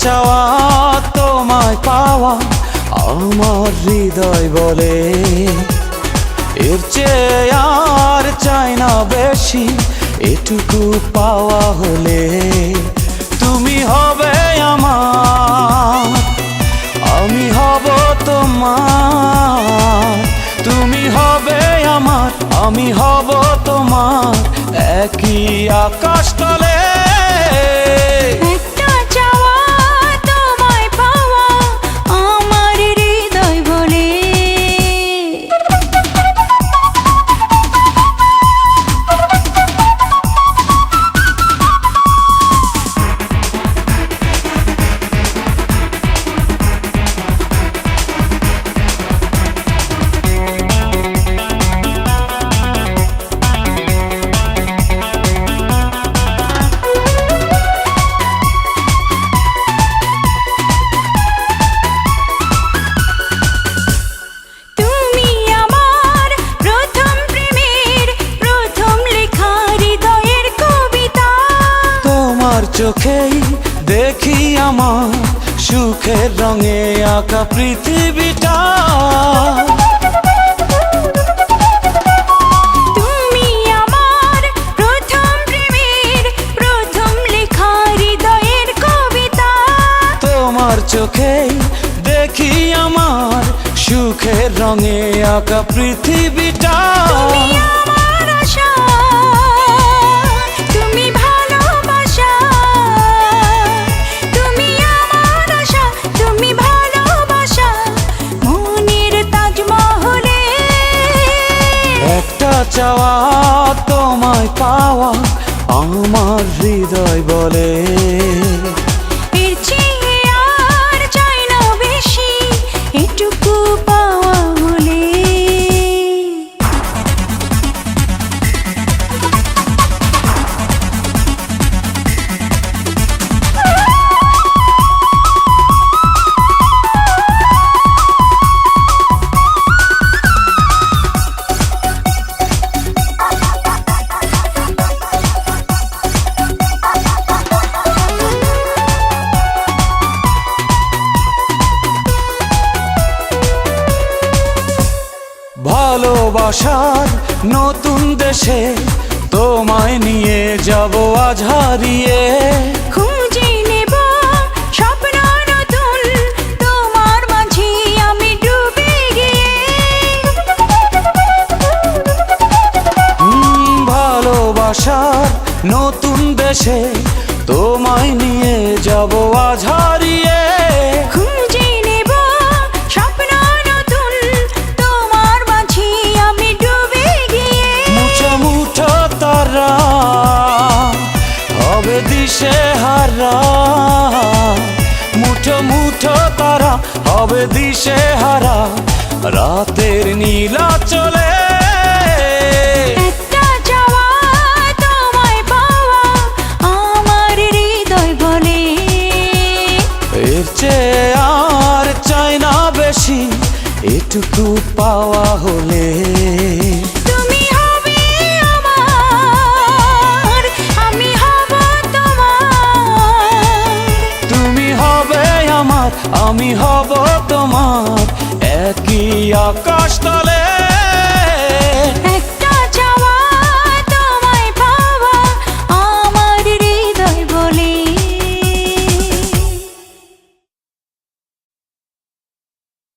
চাওয়া তোমায় পাওয়া আমার হৃদয় বলে, এর চেয়ে আর চাই না বেশি, এটুকু পাওয়া হলে তুমি হবে আমার, আমি হব তোমার। তুমি হবে আমার, আমি হব তোমার, একই আকাশ তলে। একটা চাওয়া তোমায় পাওয়া আমার হৃদয় বলে। চোখেই দেখি আমার সুখের রঙে আঁকা পৃথিবীটা। তুমি আমার প্রথম প্রেমের প্রথম লেখা হৃদয়ের কবিতা। তোমার চোখেই দেখি আমার সুখের রঙে আঁকা পৃথিবীটা। তুমি আমার আশা, তুমি ভালোবাসা, তুমি আমার আশা, তুমি ভালোবাসা, মনের তাজমহলে। একটা চাওয়া তোমায় পাওয়া আমার হৃদয় বলে, এর চেয়ে আর চাই না বেশি, এটুকু পাওয়া হলে। ভালোবাসার নতুন দেশে তোমায় নিয়ে যাব আজ হারিয়ে। খুঁজে নেব স্বপ্ন নতুন তোমার মাঝে আমি ডুবে গিয়ে। ভালোবাসার নতুন দেশে তোমায় নিয়ে যাব আজ হারিয়ে। খুঁজে নেব স্বপ্ন নতুন তোমার মাঝে আমি ডুবে গিয়ে। মুঠো মুঠো তারা হবে দিশেহারা, মুঠো মুঠো তারা হবে দিশেহারা রাতের নীলাচলে। একটা চাওয়া তোমায় পাওয়া আমার হৃদয় বলে, এর চেয়ে আর চাই না বেশি, এটুকু পাওয়া হলে তুমি হবে আমার, আমি হব তোমার। তুমি হবে আমার, আমি হব তোমার, একই আকাশ তলে।